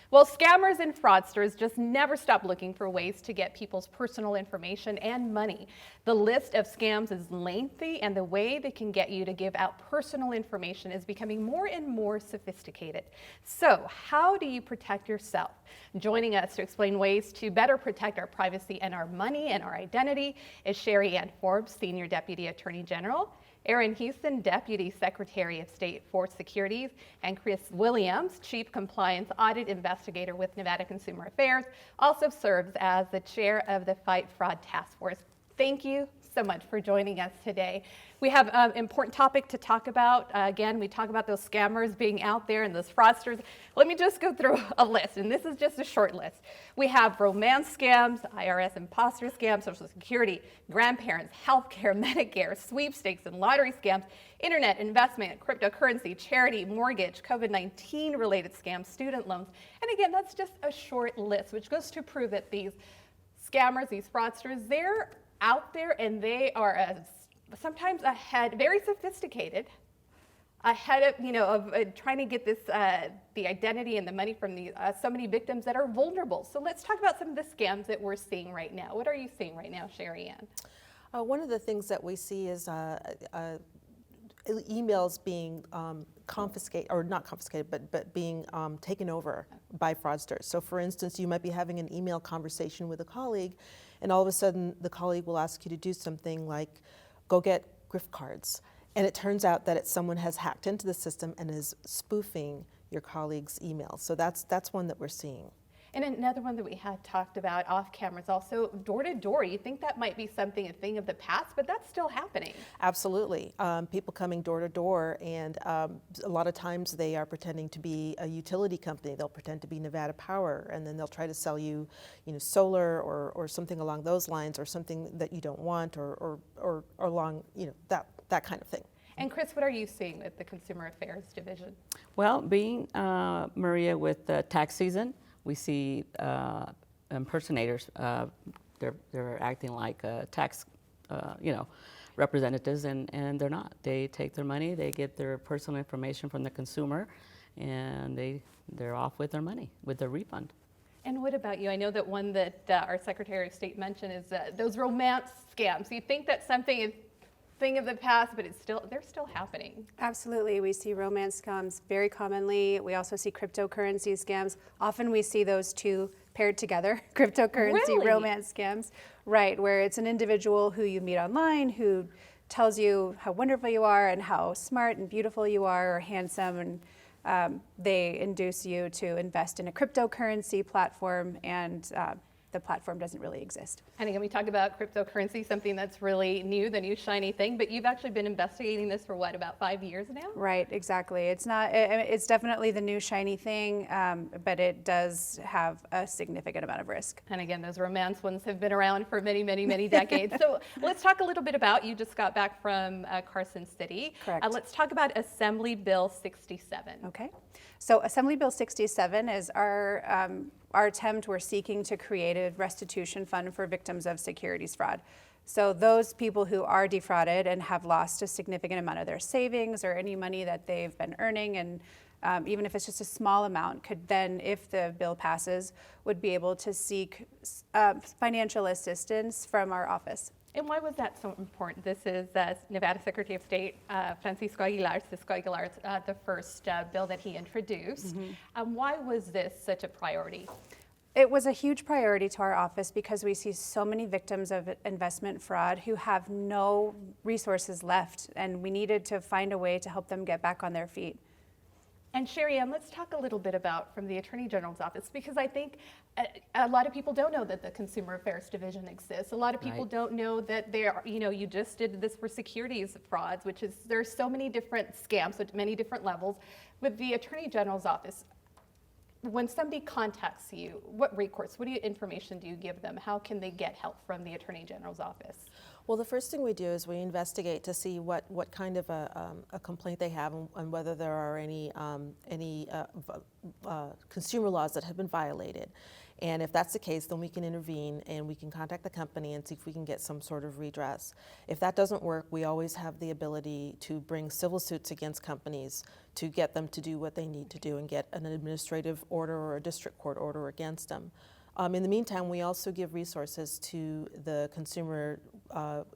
Well, scammers and fraudsters just never stop looking for ways to get people's personal information and money. The list of scams is lengthy, and the way they can get you to give out personal information is becoming more and more sophisticated. So, how do you protect yourself? Joining us to explain ways to better protect our privacy and our money and our identity is Sherry Ann Forbes, Senior Deputy Attorney General, Aaron Houston, Deputy Secretary of State for Securities, and Chris Williams, Chief Compliance Audit Investigator with Nevada Consumer Affairs, also serves as the chair of the Fight Fraud Task Force. Thank you so much for joining us today. We have an important topic to talk about. Again, we talk about those scammers being out there and those fraudsters. Let me just go through a list, and this is just a short list. We have romance scams, IRS imposter scams, Social Security, grandparents, healthcare, Medicare, sweepstakes and lottery scams, internet investment, cryptocurrency, charity, mortgage, COVID-19 related scams, student loans. And again, that's just a short list, which goes to prove that these scammers, these fraudsters, they're out there and they are sometimes ahead, very sophisticated, ahead of trying to get this the identity and the money from these so many victims that are vulnerable. So let's talk about some of the scams that we're seeing right now. What are you seeing right now, Sherry Ann? One of the things that we see is emails being confiscated, or not confiscated, but being taken over by fraudsters. So for instance, you might be having an email conversation with a colleague, and all of a sudden the colleague will ask you to do something like go get gift cards. And it turns out that someone has hacked into the system and is spoofing your colleague's email. So that's one that we're seeing. And another one that we had talked about off camera is also door-to-door. You think that might be a thing of the past, but that's still happening. Absolutely. People coming door to door, and a lot of times they are pretending to be a utility company. They'll pretend to be Nevada Power, and then they'll try to sell you, solar or something along those lines, or something that you don't want, or along, that kind of thing. And Chris, what are you seeing with the Consumer Affairs Division? Well, being Maria with tax season, we see impersonators. They're acting like tax, representatives, and they're not. They take their money, they get their personal information from the consumer, and they're off with their money, with their refund. And what about you? I know that one that our Secretary of State mentioned is those romance scams. You think that's something is thing of the past, but they're still happening. Absolutely. We see romance scams very commonly. We also see cryptocurrency scams. Often we see those two paired together, cryptocurrency Really? romance scams. Right, where it's an individual who you meet online who tells you how wonderful you are and how smart and beautiful you are, or handsome, and they induce you to invest in a cryptocurrency platform, and the platform doesn't really exist. And again, we talk about cryptocurrency, something that's really new, the new shiny thing, but you've actually been investigating this for about 5 years now? Right, exactly. It's definitely the new shiny thing, but it does have a significant amount of risk. And again, those romance ones have been around for many, many, many decades. So let's talk a little bit about, you just got back from Carson City. Correct. Let's talk about Assembly Bill 67. Okay. So Assembly Bill 67 is our attempt. We're seeking to create a restitution fund for victims of securities fraud. So those people who are defrauded and have lost a significant amount of their savings or any money that they've been earning, and even if it's just a small amount, could then, if the bill passes, would be able to seek financial assistance from our office. And why was that so important? This is Nevada Secretary of State Francisco Aguilar, the first bill that he introduced. Why was this such a priority? It was a huge priority to our office because we see so many victims of investment fraud who have no resources left, and we needed to find a way to help them get back on their feet. And Sherry Ann, let's talk a little bit about from the Attorney General's office, because I think a lot of people don't know that the Consumer Affairs Division exists. A lot of people don't know that there are, you just did this for securities frauds, which is, there's so many different scams at many different levels. With the Attorney General's office, when somebody contacts you, what recourse, information do you give them? How can they get help from the Attorney General's office? Well, the first thing we do is we investigate to see what kind of a complaint they have and whether there are any consumer laws that have been violated. And if that's the case, then we can intervene and we can contact the company and see if we can get some sort of redress. If that doesn't work, we always have the ability to bring civil suits against companies to get them to do what they need to do and get an administrative order or a district court order against them. In the meantime, we also give resources to the consumer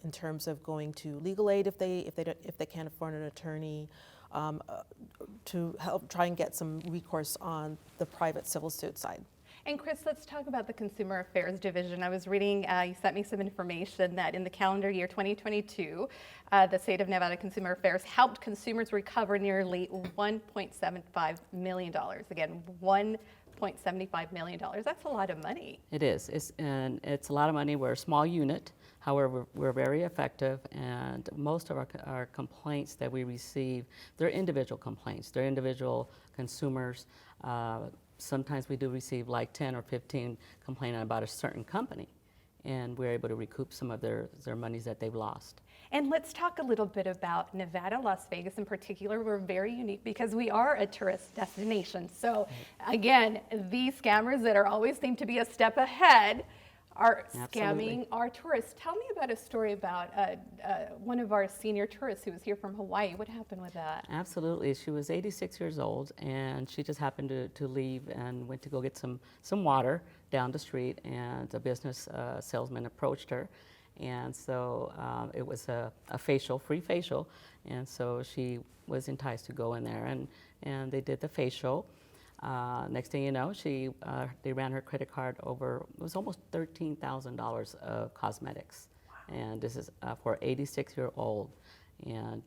in terms of going to legal aid if they can't afford an attorney, to help try and get some recourse on the private civil suit side. And Chris, let's talk about the Consumer Affairs Division. I was reading, you sent me some information that in the calendar year 2022, the state of Nevada Consumer Affairs helped consumers recover nearly $1.75 million. Again, $1.75 million. That's a lot of money. It is. It's a lot of money. We're a small unit. However, we're very effective, and most of our complaints that we receive, they're individual complaints. They're individual consumers. Sometimes we do receive like 10 or 15 complaining about a certain company, and we're able to recoup some of their monies that they've lost. And let's talk a little bit about Nevada, Las Vegas in particular. We're very unique because we are a tourist destination. So again, these scammers that are always seem to be a step ahead are scamming our tourists. Tell me about a story about one of our senior tourists who was here from Hawaii. What happened with that? Absolutely. She was 86 years old, and she just happened to leave and went to go get some water down the street, and a business salesman approached her. And so it was a facial, free facial, and so she was enticed to go in there, and they did the facial. Next thing you know, they ran her credit card over, it was almost $13,000 of cosmetics. Wow. And this is for an 86-year-old. And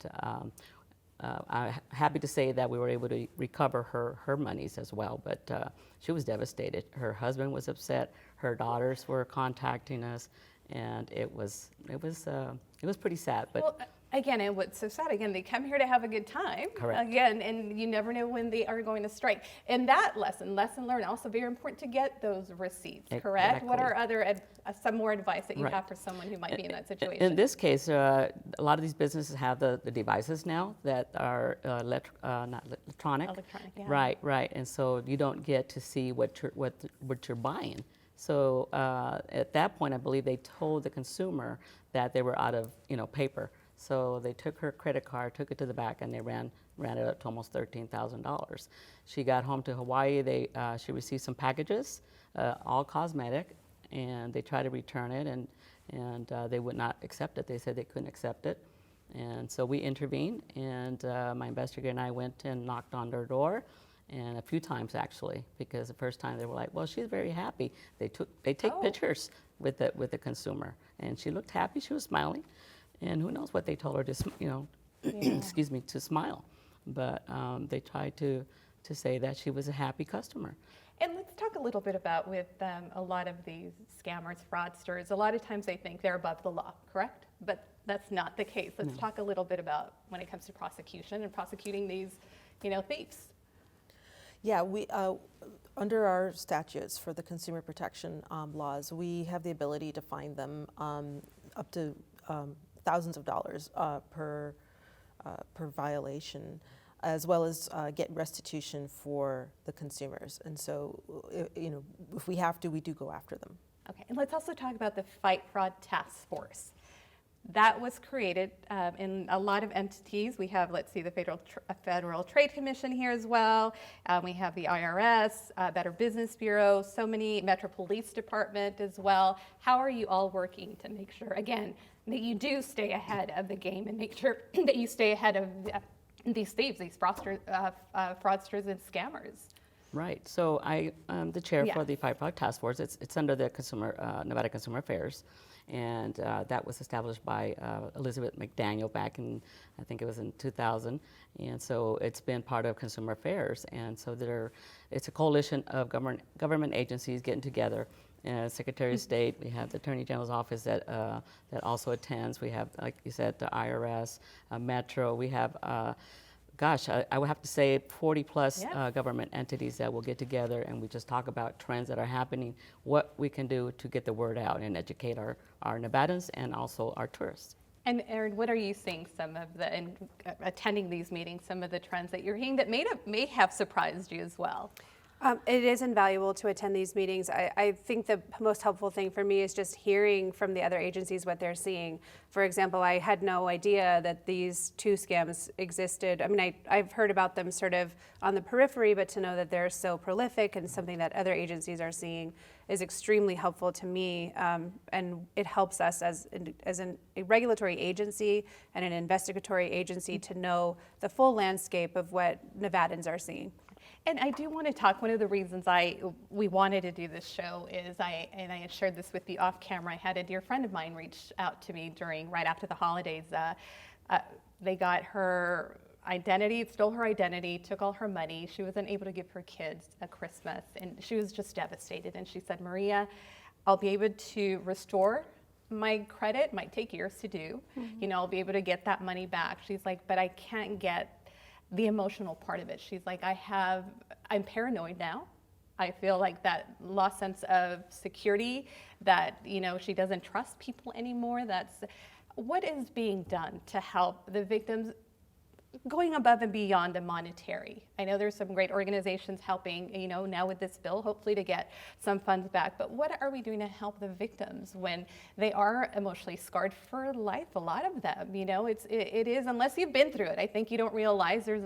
I'm happy to say that we were able to recover her monies as well, but she was devastated. Her husband was upset, her daughters were contacting us, and it was pretty sad. But well, again, and what's so sad, again, they come here to have a good time. Correct. Again, and you never know when they are going to strike. And that lesson learned, also very important to get those receipts, correct? Exactly. What are other, some more advice that you Right. have for someone who might be in that situation? In this case, a lot of these businesses have the devices now that are not electronic. Electronic, yeah. Right. And so you don't get to see what you're buying. So at that point, I believe they told the consumer that they were out of paper. So they took her credit card, took it to the back, and they ran it up to almost $13,000. She got home to Hawaii. She received some packages, all cosmetic, and they tried to return it, and they would not accept it. They said they couldn't accept it. And so we intervened, and my investigator and I went and knocked on their door, and a few times actually, because the first time they were like, well, she's very happy. They take pictures with the consumer, and she looked happy, she was smiling, and who knows what they told her to, excuse me, to smile. But they tried to say that she was a happy customer. And let's talk a little bit about with a lot of these scammers, fraudsters, a lot of times they think they're above the law, correct? But that's not the case. Let's talk a little bit about when it comes to prosecution and prosecuting these, thieves. Yeah, we under our statutes for the consumer protection laws, we have the ability to fine them up to thousands of dollars per violation, as well as get restitution for the consumers. And so, if we have to, we do go after them. Okay, and let's also talk about the Fight Fraud Task Force. That was created in a lot of entities. We have, let's see, the Federal Trade Commission here as well. We have the IRS, Better Business Bureau, so many, Metro Police Department as well. How are you all working to make sure, again, that you do stay ahead of the game and make sure that you stay ahead of these thieves, these fraudsters and scammers? Right. So I am the chair Yeah. for the Fight Fraud Task Force. It's under the Nevada Consumer Affairs, and that was established by Elizabeth McDaniel back in, I think it was in 2000. And so it's been part of Consumer Affairs. And so it's a coalition of government agencies getting together. Secretary of State, we have the Attorney General's office that also attends. We have, like you said, the IRS, Metro. We have gosh, I would have to say 40 plus Yeah. government entities that will get together and we just talk about trends that are happening, what we can do to get the word out and educate our Nevadans and also our tourists. And Erin, what are you seeing some of the, in attending these meetings, some of the trends that you're hearing that may have surprised you as well? It is invaluable to attend these meetings. I think the most helpful thing for me is just hearing from the other agencies what they're seeing. For example, I had no idea that these two scams existed. I mean, I've heard about them sort of on the periphery, but to know that they're so prolific and something that other agencies are seeing is extremely helpful to me. And it helps us as a regulatory agency and an investigatory agency to know the full landscape of what Nevadans are seeing. And I do want to talk, one of the reasons we wanted to do this show is, and I had shared this with you off camera, I had a dear friend of mine reach out to me right after the holidays. They got her identity, stole her identity, took all her money. She wasn't able to give her kids a Christmas, and she was just devastated. And she said, Maria, I'll be able to restore my credit, might take years to do. You know, I'll be able to get that money back. She's like, but I can't get the emotional part of it. She's like, I'm paranoid now. I feel like that lost sense of security, that, you know, she doesn't trust people anymore. What is being done to help the victims going above and beyond the monetary? I know there's some great organizations helping, you know, now with this bill, hopefully to get some funds back. But what are we doing to help the victims when they are emotionally scarred for life? A lot of them, you know, it is, unless you've been through it, I think you don't realize there's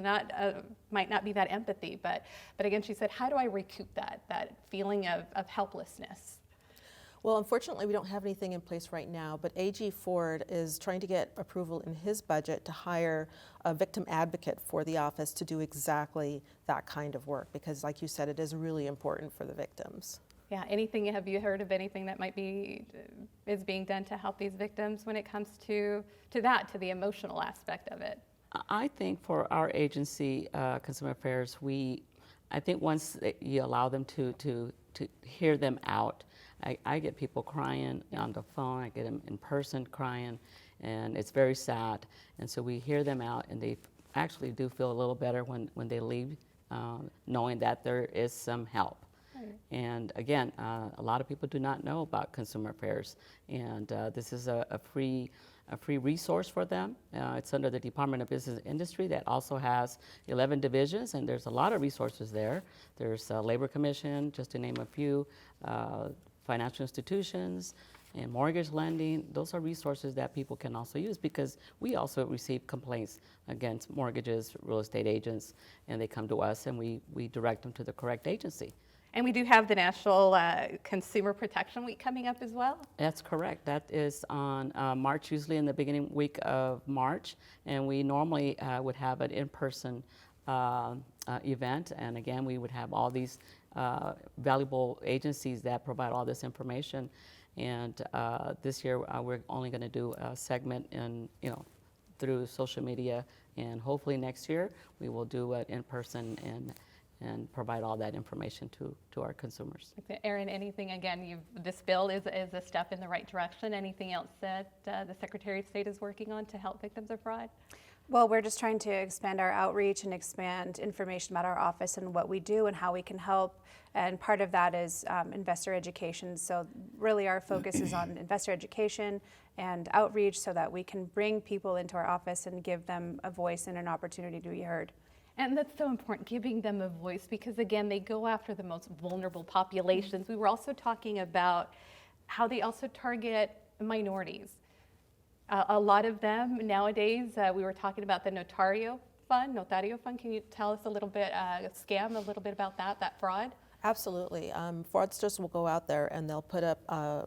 might not be that empathy. But again, she said, how do I recoup that feeling of helplessness? Well, unfortunately, we don't have anything in place right now, but AG Ford is trying to get approval in his budget to hire a victim advocate for the office to do exactly that kind of work, because like you said, it is really important for the victims. Yeah, have you heard of anything that is being done to help these victims when it comes to the emotional aspect of it? I think for our agency, Consumer Affairs, I think once you allow them to hear them out, I get people crying on the phone, I get them in person crying, and it's very sad. And so we hear them out, and they actually do feel a little better when they leave, knowing that there is some help. Right. And again, a lot of people do not know about Consumer Affairs, and this is a free resource for them. It's under the Department of Business and Industry that also has 11 divisions, and there's a lot of resources there. There's Labor Commission, just to name a few, financial institutions, and mortgage lending. Those are resources that people can also use, because we also receive complaints against mortgages, real estate agents, and they come to us and we direct them to the correct agency. And we do have the National Consumer Protection Week coming up as well? That's correct. That is on March, usually in the beginning week of March, and we normally would have an in-person event, and again, we would have all these valuable agencies that provide all this information. And this year, we're only going to do a segment through social media, and hopefully next year we will do it in person and provide all that information to our consumers. Okay. Erin, anything, again, this bill is a step in the right direction. Anything else that the Secretary of State is working on to help victims of fraud? Well, we're just trying to expand our outreach and expand information about our office and what we do and how we can help. And part of that is investor education. So really our focus is on investor education and outreach so that we can bring people into our office and give them a voice and an opportunity to be heard. And that's so important, giving them a voice, because again, they go after the most vulnerable populations. We were also talking about how they also target minorities. A lot of them nowadays, we were talking about the Notario Fund. Can you tell us a little bit, a little bit about that fraud? Absolutely. Fraudsters will go out there and they'll put up a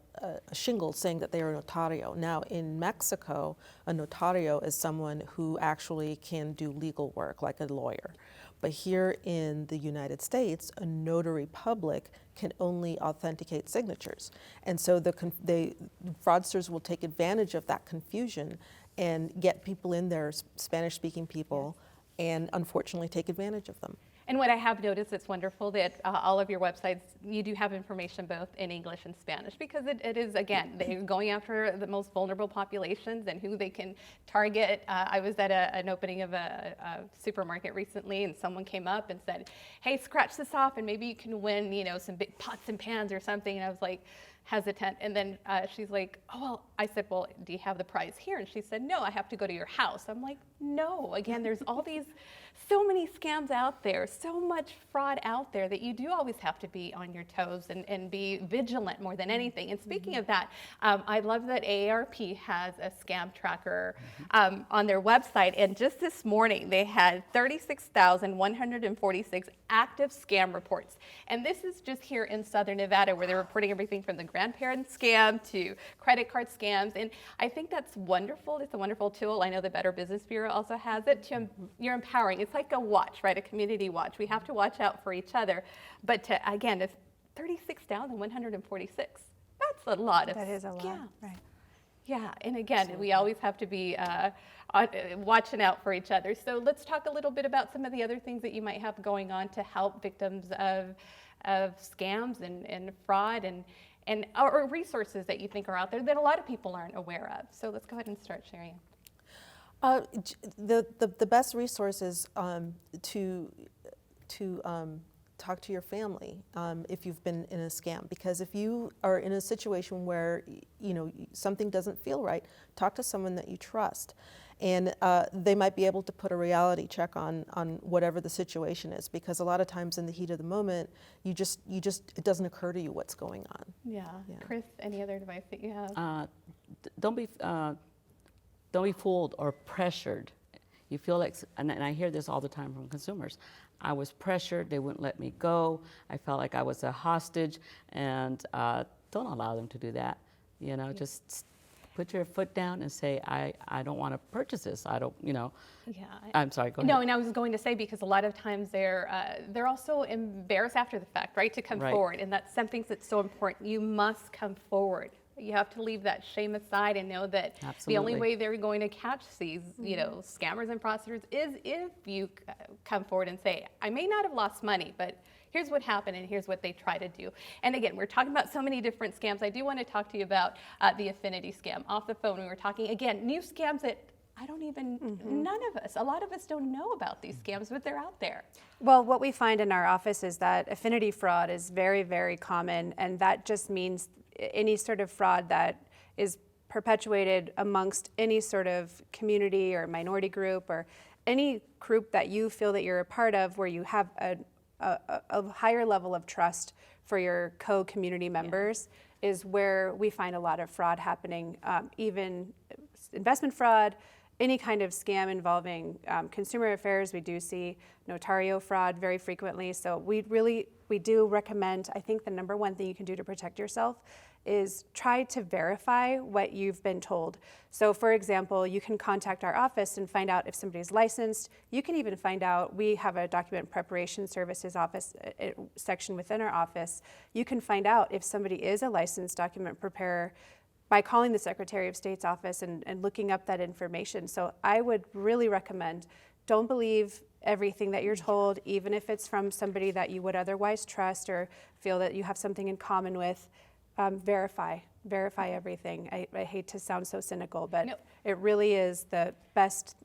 shingle saying that they are a notario. Now, in Mexico, a notario is someone who actually can do legal work, like a lawyer. But here in the United States, a notary public can only authenticate signatures. And so fraudsters will take advantage of that confusion and get people in there, Spanish-speaking people, and unfortunately take advantage of them. And what I have noticed, it's wonderful that all of your websites, you do have information both in English and Spanish, because it is, again, they're going after the most vulnerable populations and who they can target. I was at an opening of a supermarket recently, and someone came up and said, hey, scratch this off and maybe you can win, you know, some big pots and pans or something. And I was like, hesitant. And then she's like, oh, well, I said, well, do you have the prize here? And she said, no, I have to go to your house. I'm like, no, again, there's all these, so many scams out there, so much fraud out there that you do always have to be on your toes and be vigilant more than anything. And speaking of that, I love that AARP has a scam tracker on their website. And just this morning, they had 36,146 active scam reports. And this is just here in Southern Nevada, where they're reporting everything from the grandparent scam to credit card scams. And I think that's wonderful. It's a wonderful tool. I know the Better Business Bureau also has it. You're empowering. It's like a watch, right? A community watch. We have to watch out for each other. But again, it's 36,146. That's a lot of That is a lot, scams. right. Yeah, and again, we always have to be watching out for each other. So let's talk a little bit about some of the other things that you might have going on to help victims of scams and fraud or resources that you think are out there that a lot of people aren't aware of. So let's go ahead and start sharing. The best resource is to talk to your family if you've been in a scam, because if you are in a situation where something doesn't feel right, talk to someone that you trust, and they might be able to put a reality check on whatever the situation is, because a lot of times in the heat of the moment, you just it doesn't occur to you what's going on. Yeah. Chris, any other advice that you have? Don't be fooled or pressured. You feel like, and I hear this all the time from consumers, I was pressured, they wouldn't let me go, I felt like I was a hostage, and don't allow them to do that. Just put your foot down and say, I don't want to purchase this, I don't, Yeah. I'm sorry, go ahead. No, and I was going to say, because a lot of times they're also embarrassed after the fact, right, to come forward, and that's something that's so important. You must come forward. You have to leave that shame aside and know that the only way they're going to catch these, scammers and fraudsters is if you come forward and say, I may not have lost money, but here's what happened and here's what they try to do. And again, we're talking about so many different scams. I do want to talk to you about the affinity scam. Off the phone, we were talking, again, new scams that I don't even, none of us, a lot of us don't know about these scams, but they're out there. Well, what we find in our office is that affinity fraud is very, very common, and that just means any sort of fraud that is perpetuated amongst any sort of community or minority group or any group that you feel that you're a part of, where you have a higher level of trust for your co-community members, is where we find a lot of fraud happening, even investment fraud, any kind of scam involving consumer affairs. We do see notario fraud very frequently. So we do recommend, I think the number one thing you can do to protect yourself is try to verify what you've been told. So for example, you can contact our office and find out if somebody's licensed. You can even find out, we have a document preparation services office section within our office. You can find out if somebody is a licensed document preparer by calling the Secretary of State's office and looking up that information. So I would really recommend, don't believe everything that you're told, even if it's from somebody that you would otherwise trust or feel that you have something in common with. Verify everything. I hate to sound so cynical, but it really is the best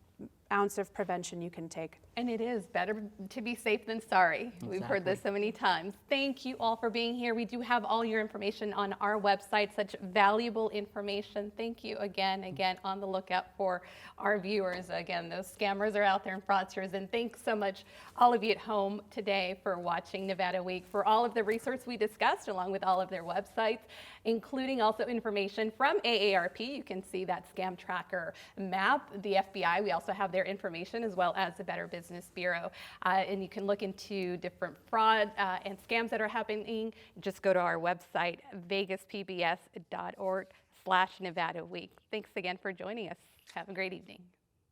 ounce of prevention you can take. And it is better to be safe than sorry. Exactly. We've heard this so many times. Thank you all for being here. We do have all your information on our website, such valuable information. Thank you again, on the lookout for our viewers. Again, those scammers are out there and fraudsters. And thanks so much, all of you at home today, for watching Nevada Week, for all of the resources we discussed, along with all of their websites, including also information from AARP. You can see that scam tracker map, the FBI. We also have their information, as well as the Better Business Bureau. And you can look into different fraud and scams that are happening. Just go to our website, vegaspbs.org/Nevada Week. Thanks again for joining us. Have a great evening.